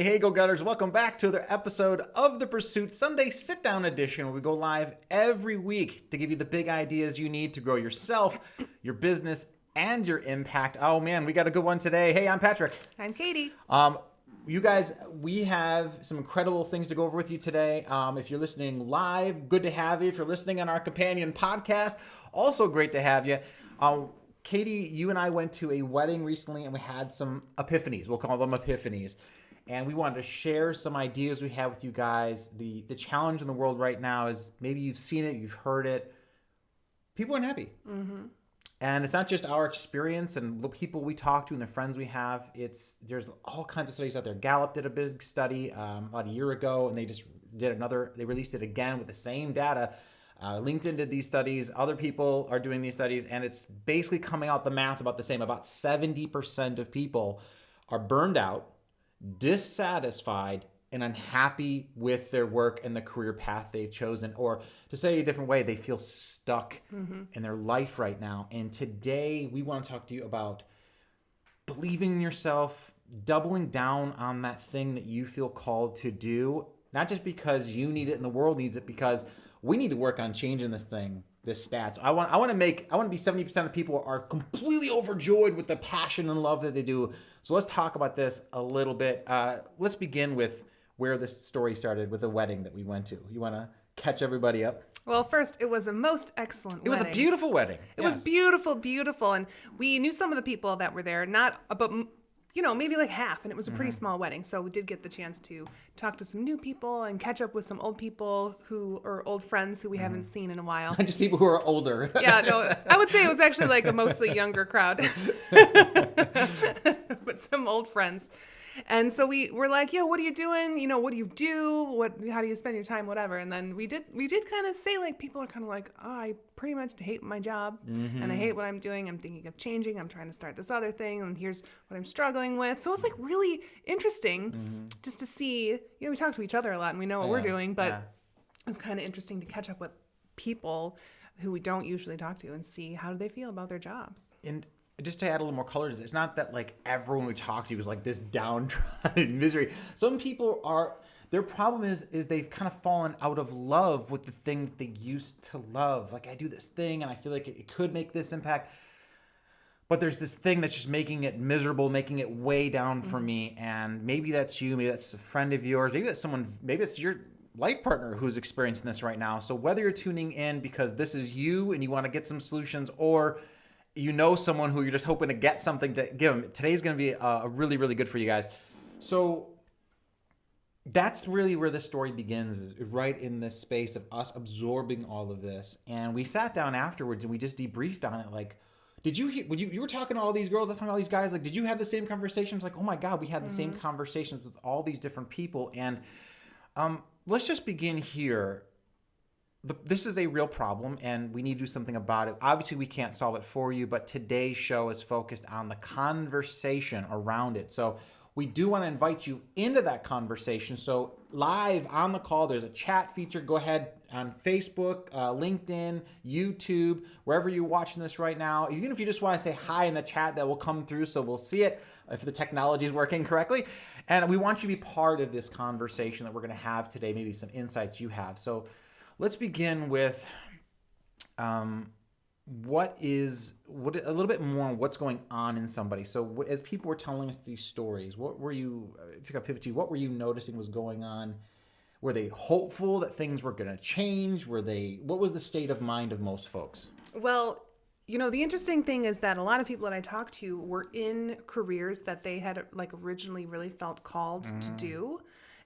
Hey, go-getters. Welcome back to another episode of The Pursuit Sunday Sit-Down Edition, where we go live every week to give you the big ideas you need to grow yourself, your business, and your impact. Oh, man, we got a good one today. Hey, I'm Patrick. I'm Katie. You guys, we have some incredible things to go over with you today. If you're listening live, good to have you. If you're listening on our companion podcast, also great to have you. Katie, you and I went to a wedding recently, and we had some epiphanies. We'll call them epiphanies. And we wanted to share some ideas we have with you guys. The challenge in the world right now is maybe you've seen it, you've heard it. People aren't happy. Mm-hmm. And it's not just our experience and the people we talk to and the friends we have. There's all kinds of studies out there. Gallup did a big study about a year ago, and they just they released it again with the same data. LinkedIn did these studies. Other people are doing these studies, and it's basically coming out the math about the same. About 70% of people are burned out, dissatisfied, and unhappy with their work and the career path they've chosen. Or to say it a different way, they feel stuck in their life right now. And today we want to talk to you about believing in yourself, doubling down on that thing that you feel called to do, not just because you need it and the world needs it, because we need to work on changing this stats. I want to be 70% of people are completely overjoyed with the passion and love that they do. So let's talk about this a little bit. Let's begin with where this story started, with a wedding that we went to. You want to catch everybody up? Well, first, it was a most excellent wedding. It was a beautiful wedding. It was beautiful, beautiful. And we knew some of the people that were there, maybe like half, and it was a pretty small wedding. So we did get the chance to talk to some new people and catch up with some old people or old friends who we haven't seen in a while. Just people who are older. Yeah, no, I would say it was actually like a mostly younger crowd, but some old friends. And so we were like, yeah, what are you doing? What do you do? How do you spend your time? Whatever. And then we did kind of say, like, people are kind of like, oh, I pretty much hate my job and I hate what I'm doing. I'm thinking of changing. I'm trying to start this other thing. And here's what I'm struggling with. So it was like really interesting just to see, we talk to each other a lot and we know what we're doing, but it was kind of interesting to catch up with people who we don't usually talk to and see how do they feel about their jobs. And just to add a little more color to this, it's not that like everyone we talk to is like this downtrodden misery. Some people their problem is they've kind of fallen out of love with the thing that they used to love. Like, I do this thing and I feel like it could make this impact, but there's this thing that's just making it miserable, making it way down for me. And maybe that's you, maybe that's a friend of yours, maybe it's your life partner who's experiencing this right now. So whether you're tuning in because this is you and you want to get some solutions, or someone who you're just hoping to get something to give them, today's going to be really, really good for you guys. So that's really where this story begins, is right in this space of us absorbing all of this. And we sat down afterwards and we just debriefed on it. Like, did you hear, you were talking to all these girls, I was talking to all these guys, like, did you have the same conversations? Like, oh my God, we had the same conversations with all these different people. And let's just begin here. This is a real problem and we need to do something about it. Obviously, we can't solve it for you, but today's show is focused on the conversation around it. So we do want to invite you into that conversation. So live on the call, there's a chat feature. Go ahead on Facebook, LinkedIn, YouTube, wherever you're watching this right now. Even if you just want to say hi in the chat, that will come through so we'll see it if the technology is working correctly. And we want you to be part of this conversation that we're going to have today, maybe some insights you have. So let's begin with a little bit more on what's going on in somebody. So as people were telling us these stories, what were you noticing was going on? Were they hopeful that things were going to change? What was the state of mind of most folks? Well, the interesting thing is that a lot of people that I talked to were in careers that they had like originally really felt called to do.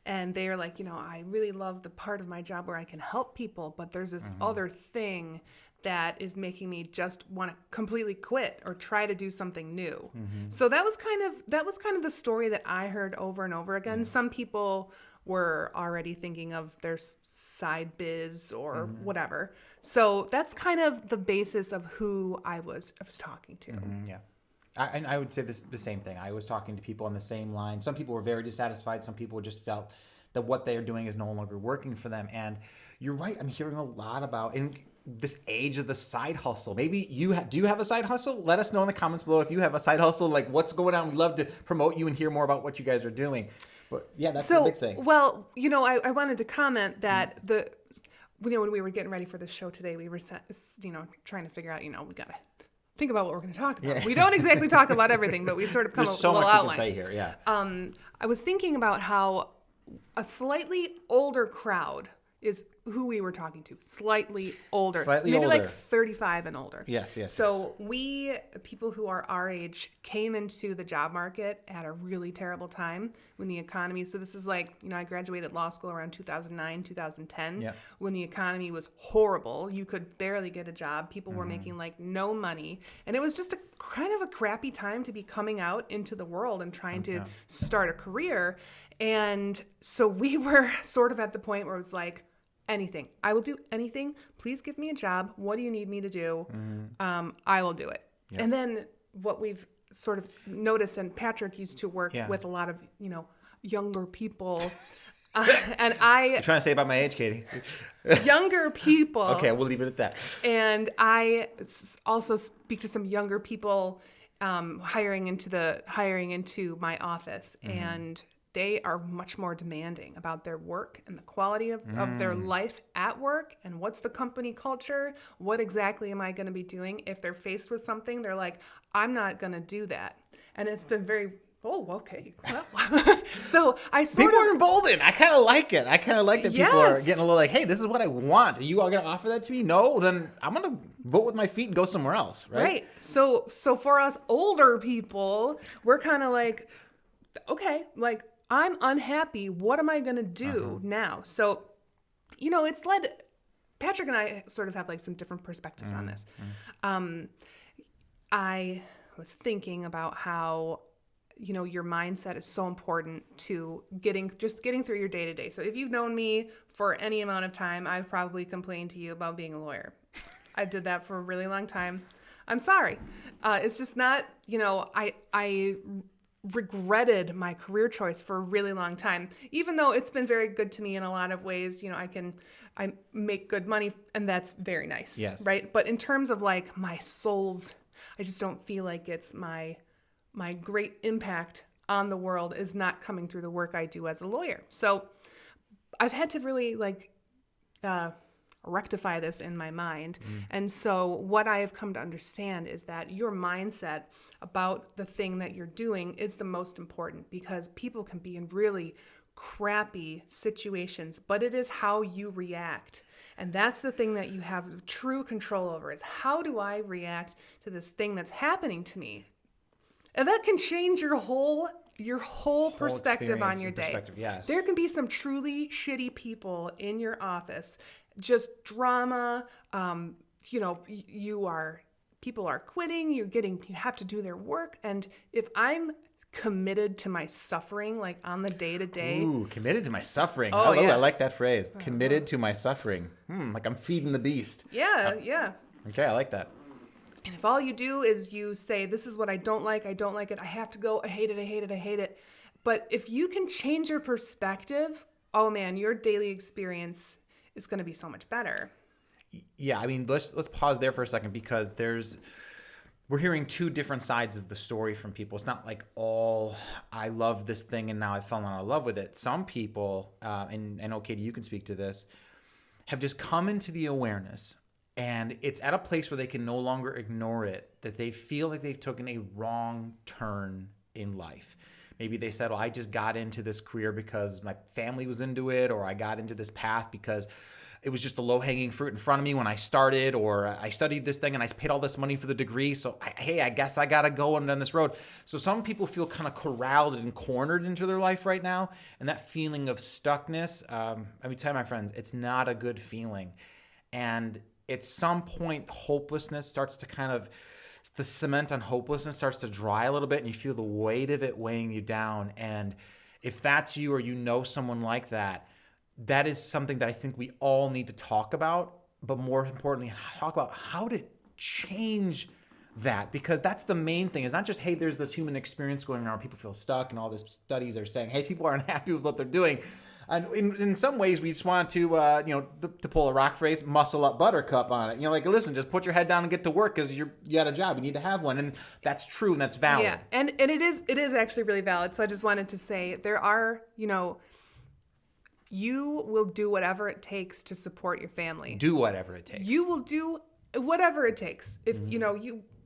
And they're like, I really love the part of my job where I can help people, but there's this other thing that is making me just want to completely quit or try to do something new. So that was kind of the story that I heard over and over again. Some people were already thinking of their side biz or whatever. So that's kind of the basis of who I was talking to. Yeah. I would say the same thing. I was talking to people on the same line. Some people were very dissatisfied. Some people just felt that what they are doing is no longer working for them. And you're right. I'm hearing a lot about in this age of the side hustle. Maybe do you have a side hustle? Let us know in the comments below if you have a side hustle. Like, what's going on? We'd love to promote you and hear more about what you guys are doing. But yeah, that's the big thing. Well, I wanted to comment that when we were getting ready for the show today, we were, trying to figure out, we got to think about what we're going to talk about. Yeah. We don't exactly talk about everything, but we sort of come up with a little outline. There's so much we can say here, yeah. I was thinking about how a slightly older crowd is who we were talking to. Slightly older. Maybe like 35 and older. Yes. So we, people who are our age, came into the job market at a really terrible time when the economy, so this is like, I graduated law school around 2009, 2010, when the economy was horrible. You could barely get a job. People were making like no money. And it was just a kind of a crappy time to be coming out into the world and trying to start a career. And so we were sort of at the point where it was like, anything. I will do anything. Please give me a job. What do you need me to do? I will do it. Yep. And then what we've sort of noticed, and Patrick used to work with a lot of, younger people. And You're trying to say about my age, Katie? Younger people. Okay, we'll leave it at that. And I also speak to some younger people hiring into my office. And they are much more demanding about their work and the quality of their life at work and what's the company culture. What exactly am I going to be doing? If they're faced with something, they're like, I'm not going to do that. And it's been very, okay. So I people are emboldened. I kind of like it. I kind of like that people are getting a little like, hey, this is what I want. Are you all going to offer that to me? No? Then I'm going to vote with my feet and go somewhere else, right? Right. So for us older people, we're kind of like, okay, like, I'm unhappy. What am I going to do now? So, it's led, Patrick and I sort of have like some different perspectives on this. I was thinking about how, your mindset is so important to getting through your day to day. So if you've known me for any amount of time, I've probably complained to you about being a lawyer. I did that for a really long time. I'm sorry. It's just not, I regretted my career choice for a really long time, even though it's been very good to me in a lot of ways. I make good money, and that's very nice. Yes. Right. But in terms of like my soul's, I just don't feel like it's my great impact on the world is not coming through the work I do as a lawyer. So I've had to really rectify this in my mind. And so what I have come to understand is that your mindset about the thing that you're doing is the most important, because people can be in really crappy situations, but it is how you react. And that's the thing that you have true control over, is how do I react to this thing that's happening to me? And that can change your whole perspective on your day. Yes. There can be some truly shitty people in your office, just drama. People are quitting. You have to do their work. And if I'm committed to my suffering, like on the day to day. Ooh, committed to my suffering. Oh, yeah. I like that phrase. Committed to my suffering. Like I'm feeding the beast. Yeah, yeah. Okay, I like that. And if all you do is you say, this is what I don't like it, I have to go, I hate it. But if you can change your perspective, oh man, your daily experience is going to be so much better. Yeah, I mean, let's pause there for a second, because we're hearing two different sides of the story from people. It's not like all, I love this thing and now I've fallen out of love with it. Some people, and I know, Katie, you can speak to this, have just come into the awareness, and it's at a place where they can no longer ignore it, that they feel like they've taken a wrong turn in life. Maybe they said, well, I just got into this career because my family was into it, or I got into this path because it was just the low-hanging fruit in front of me when I started, or I studied this thing and I paid all this money for the degree, so I guess I got to go on this road. So some people feel kind of corralled and cornered into their life right now, and that feeling of stuckness, let me tell you, my friends, it's not a good feeling. And at some point, hopelessness starts to the cement on hopelessness starts to dry a little bit, and you feel the weight of it weighing you down. And if that's you, or you know someone like that, that is something that I think we all need to talk about, but more importantly, talk about how to change that, because that's the main thing. It's not just, hey, there's this human experience going on, people feel stuck, and all these studies are saying, hey, people aren't happy with what they're doing. And in some ways, we just want to, to pull a rock phrase, muscle up buttercup on it. Like, listen, just put your head down and get to work because you got a job. You need to have one. And that's true and that's valid. Yeah, and it is actually really valid. So I just wanted to say there are, you will do whatever it takes to support your family. Do whatever it takes. You will do whatever it takes. If,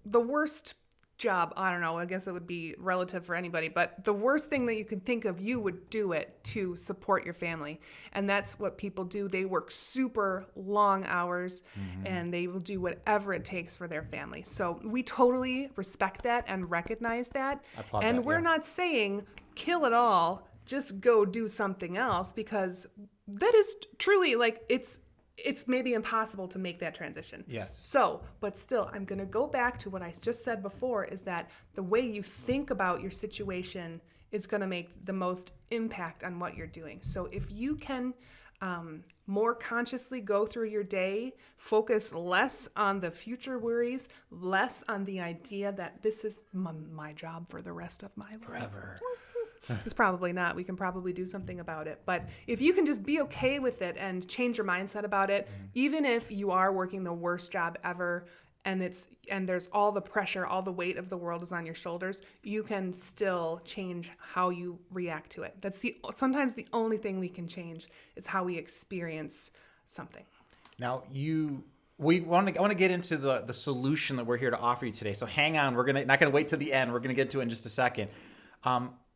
the worst job, I don't know, I guess it would be relative for anybody, but the worst thing that you can think of, you would do it to support your family. And that's what people do. They work super long hours and they will do whatever it takes for their family. So we totally respect that and recognize that. And we're not saying kill it all, just go do something else, because that is truly like it's maybe impossible to make that transition. Yes. So, but still, I'm going to go back to what I just said before, is that the way you think about your situation is going to make the most impact on what you're doing. So if you can more consciously go through your day, focus less on the future worries, less on the idea that this is my job for the rest of my life. Forever. It's probably not. We can probably do something about it. But if you can just be okay with it and change your mindset about it, even if you are working the worst job ever and there's all the pressure, all the weight of the world is on your shoulders, you can still change how you react to it. That's sometimes the only thing we can change is how we experience something. Now, I want to get into the solution that we're here to offer you today. So hang on. We're not going to wait till the end. We're going to get to it in just a second.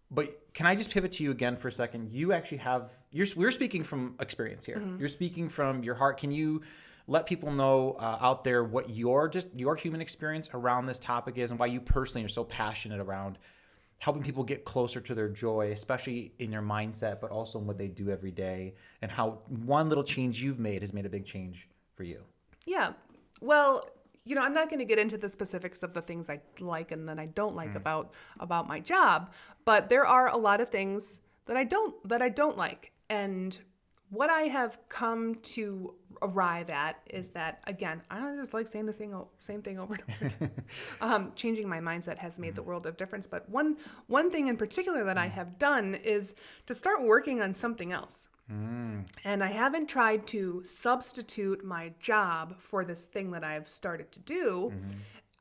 But can I just pivot to you again for a second? You actually we're speaking from experience here. You're speaking from your heart. Can you let people know out there what your human experience around this topic is and why you personally are so passionate around helping people get closer to their joy, especially in their mindset, but also in what they do every day, and how one little change you've made has made a big change for you? Yeah. Well, I'm not going to get into the specifics of the things I like and that I don't like about my job, but there are a lot of things that I don't like. And what I have come to arrive at is that, again, I don't just like saying the same thing over and over again. Changing my mindset has made the world of difference. But one thing in particular that I have done is to start working on something else. And I haven't tried to substitute my job for this thing that I've started to do.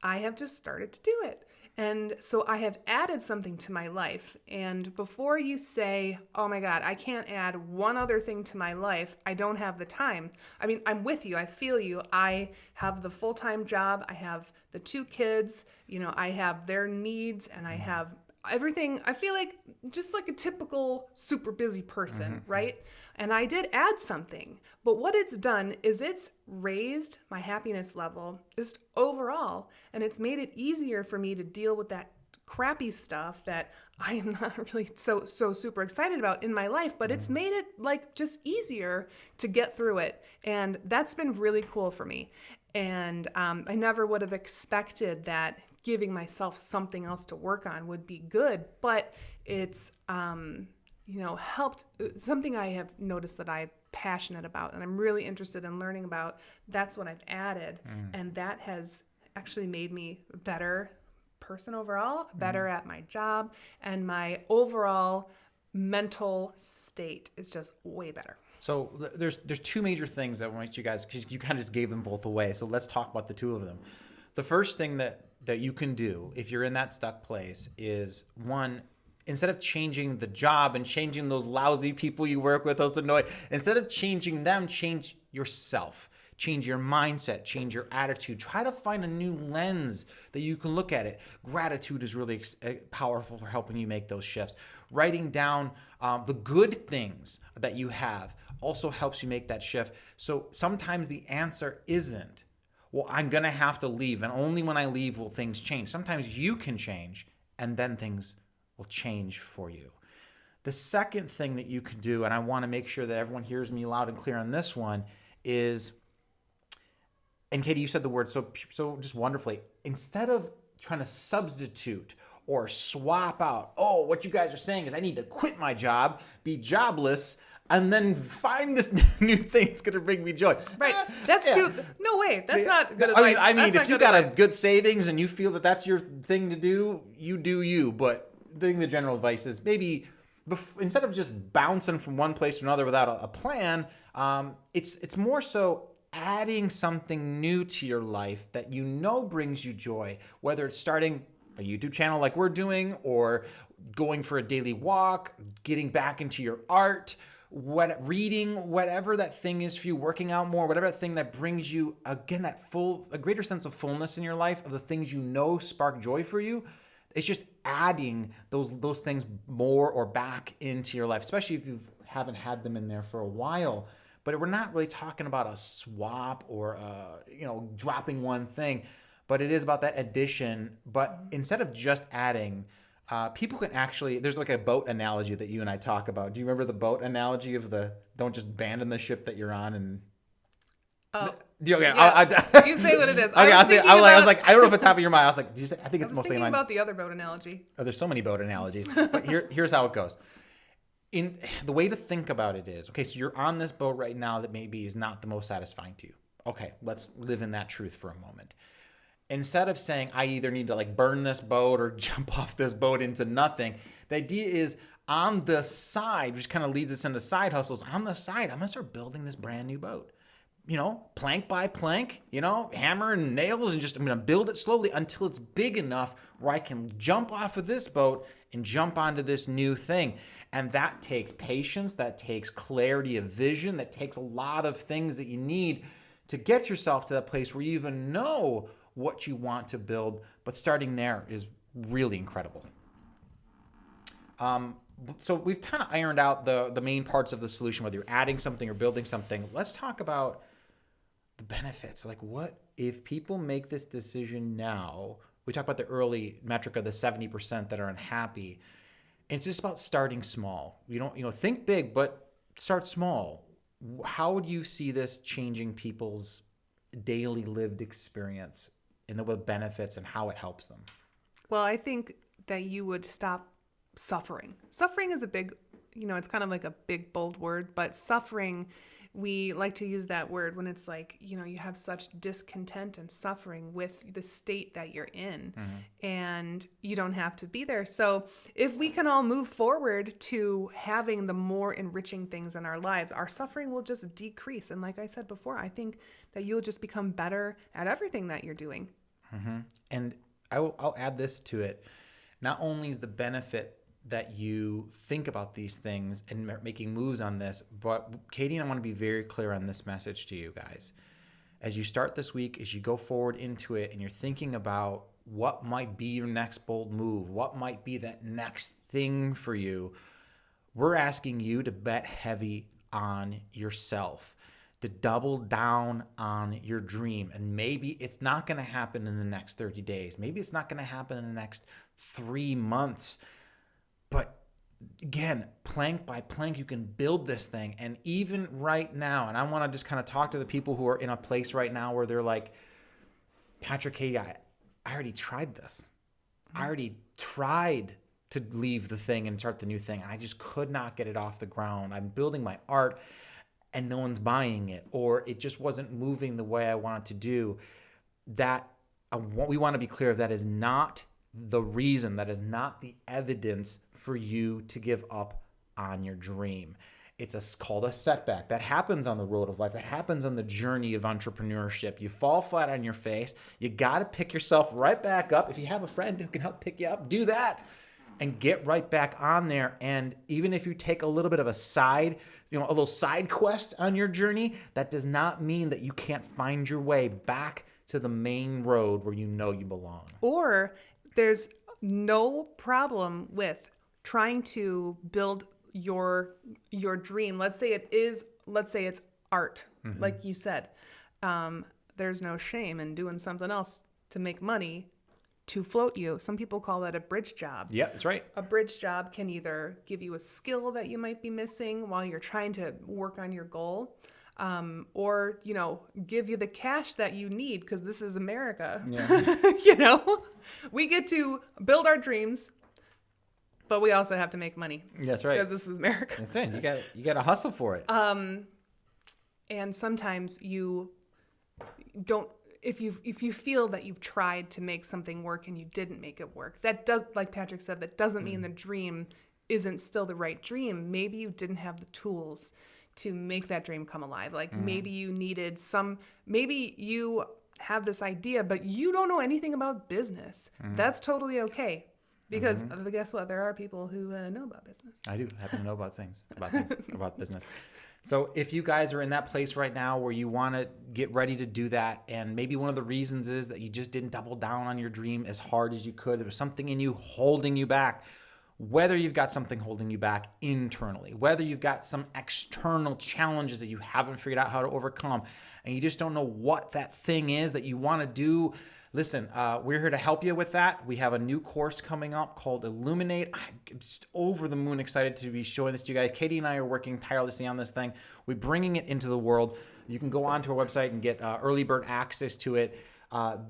I have just started to do it. And so I have added something to my life. And before you say, oh my God, I can't add one other thing to my life, I don't have the time. I mean, I'm with you. I feel you. I have the full-time job. I have the 2 kids. I have their needs and I have everything. I feel like just like a typical super busy person, right? And I did add something, but what it's done is it's raised my happiness level just overall, and it's made it easier for me to deal with that crappy stuff that I am not really so super excited about in my life, but it's made it like just easier to get through it. And that's been really cool for me. And I never would have expected that giving myself something else to work on would be good, but it's, helped. Something I have noticed that I'm passionate about and I'm really interested in learning about, that's what I've added. And that has actually made me a better person overall, better at my job, and my overall mental state is just way better. So there's 2 major things that I want you guys, because you kind of just gave them both away. So let's talk about the 2 of them. The first thing that you can do if you're in that stuck place is, one, instead of changing the job and changing those lousy people you work with, those annoying, instead of changing them, change yourself. Change your mindset, change your attitude. Try to find a new lens that you can look at it. Gratitude is really powerful for helping you make those shifts. Writing down the good things that you have also helps you make that shift. So sometimes the answer isn't, well, I'm going to have to leave, and only when I leave will things change. Sometimes you can change, and then things will change for you. The second thing that you can do, and I want to make sure that everyone hears me loud and clear on this one, is, and Katie, you said the word so just wonderfully, instead of trying to substitute or swap out, oh, what you guys are saying is I need to quit my job, be jobless, and then find this new thing that's going to bring me joy. Right. That's true. No way. That's not good advice. I mean, if you got a good savings and you feel that that's your thing to do, you do you. But I think the general advice is maybe instead of just bouncing from one place to another without a plan, it's more so adding something new to your life that you know brings you joy, whether it's starting a YouTube channel like we're doing, or going for a daily walk, getting back into your art, reading, whatever that thing is for you, working out more, whatever that thing that brings you, again, a greater sense of fullness in your life, of the things you know spark joy for you. It's just adding those things more or back into your life, especially if you haven't had them in there for a while. But we're not really talking about a swap or dropping one thing, but it is about that addition. But instead of just adding, people can actually, there's like a boat analogy that you and I talk about. Do you remember the boat analogy of don't just abandon the ship that you're on and... Oh. Okay, yeah. You say what it is. Okay, I was like, I don't know if it's top of your mind. I was like, did you say? I think it's mostly thinking mine. about the other boat analogy. Oh, there's so many boat analogies. But here's how it goes. In the way to think about it is, okay, so you're on this boat right now that maybe is not the most satisfying to you. Okay, let's live in that truth for a moment. Instead of saying, I either need to like burn this boat or jump off this boat into nothing, the idea is on the side, which kind of leads us into side hustles. On the side, I'm going to start building this brand new boat. Plank by plank, hammer and nails, and I'm going to build it slowly until it's big enough where I can jump off of this boat and jump onto this new thing. And that takes patience, that takes clarity of vision, that takes a lot of things that you need to get yourself to that place where you even know what you want to build. But starting there is really incredible. So we've kind of ironed out the main parts of the solution, whether you're adding something or building something. Let's talk about the benefits. Like, what if people make this decision now? We talk about the early metric of the 70% that are unhappy. It's just about starting small. You don't, think big, but start small. How would you see this changing people's daily lived experience and the benefits and how it helps them? Well, I think that you would stop suffering. Suffering is a big, it's kind of like a big, bold word, but suffering, we like to use that word when it's like, you have such discontent and suffering with the state that you're in, and you don't have to be there. So if we can all move forward to having the more enriching things in our lives, our suffering will just decrease. And like I said before, I think that you'll just become better at everything that you're doing. And I'll add this to it. Not only is the benefit that you think about these things and making moves on this, but Katie and I want to be very clear on this message to you guys. As you start this week, as you go forward into it and you're thinking about what might be your next bold move, what might be that next thing for you, we're asking you to bet heavy on yourself, to double down on your dream. And maybe it's not going to happen in the next 30 days. Maybe it's not going to happen in the next 3 months. But again, plank by plank, you can build this thing. And even right now, and I want to just kind of talk to the people who are in a place right now where they're like, Patrick, Katie, I already tried this. I already tried to leave the thing and start the new thing. I just could not get it off the ground. I'm building my art and no one's buying it, or it just wasn't moving the way I want it to do. We want to be clear, that is not the reason, that is not the evidence for you to give up on your dream. It's called a setback. That happens on the road of life. That happens on the journey of entrepreneurship. You fall flat on your face. You got to pick yourself right back up. If you have a friend who can help pick you up, do that and get right back on there. And even if you take a little bit of a little side quest on your journey, that does not mean that you can't find your way back to the main road where you know you belong. Or there's no problem with trying to build your dream. Let's say it's art, like you said. There's no shame in doing something else to make money to float you. Some people call that a bridge job. Yeah, that's right. A bridge job can either give you a skill that you might be missing while you're trying to work on your goal, or, give you the cash that you need, because this is America. Yeah. We get to build our dreams, but we also have to make money. That's right. Because this is America. That's right. You got to hustle for it. And sometimes you don't, if you feel that you've tried to make something work and you didn't make it work, that does, like Patrick said, that doesn't mean the dream isn't still the right dream. Maybe you didn't have the tools to make that dream come alive. Like maybe you needed maybe you have this idea, but you don't know anything about business. That's totally okay. Because guess what? There are people who know about business. I do happen to know about things, about business. So if you guys are in that place right now where you want to get ready to do that, and maybe one of the reasons is that you just didn't double down on your dream as hard as you could, there was something in you holding you back. Whether you've got something holding you back internally, whether you've got some external challenges that you haven't figured out how to overcome, and you just don't know what that thing is that you want to do, listen, we're here to help you with that. We have a new course coming up called Illuminate. I'm just over the moon excited to be showing this to you guys. Katie and I are working tirelessly on this thing. We're bringing it into the world. You can go onto our website and get early bird access to it.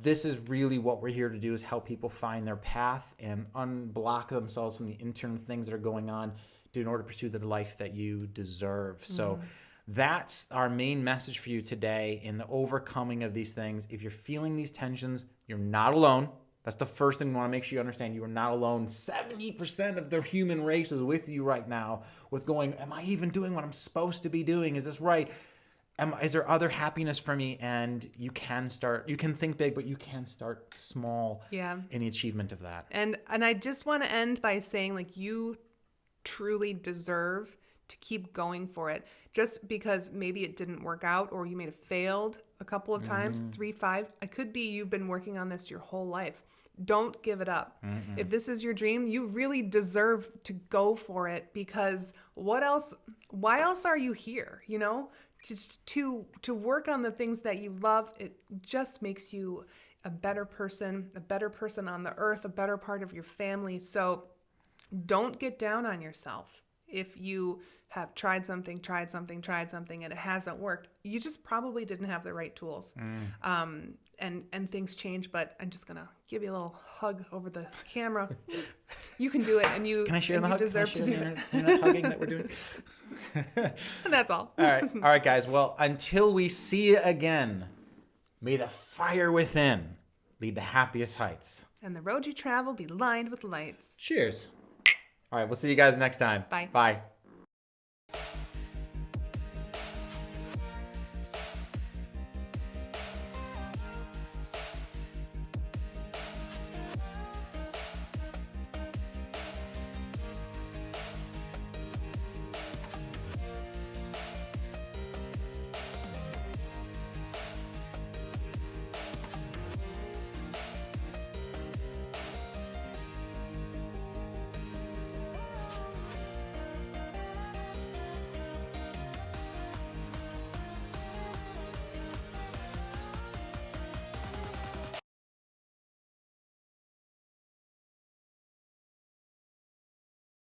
This is really what we're here to do, is help people find their path and unblock themselves from the internal things that are going on in order to pursue the life that you deserve. So that's our main message for you today in the overcoming of these things. If you're feeling these tensions, you're not alone. That's the first thing we want to make sure you understand. You are not alone. 70% of the human race is with you right now with going, am I even doing what I'm supposed to be doing? Is this right? Is there other happiness for me? And you can think big, but you can start small in the achievement of that. And I just want to end by saying, like, you truly deserve to keep going for it. Just because maybe it didn't work out, or you may have failed a couple of times, 3, 5, it could be you've been working on this your whole life. Don't give it up. If this is your dream, you really deserve to go for it, because why else are you here? You know, to work on the things that you love, it just makes you a better person on the earth, a better part of your family. So don't get down on yourself. If you have tried something and it hasn't worked, you just probably didn't have the right tools. And things change, but I'm just gonna give you a little hug over the camera. You can do it, and you can I share the hug? Deserve to do it. The hugging that we're doing. And that's all. All right, guys. Well, until we see you again, may the fire within lead to happiest heights, and the road you travel be lined with lights. Cheers. All right, we'll see you guys next time. Bye. Bye.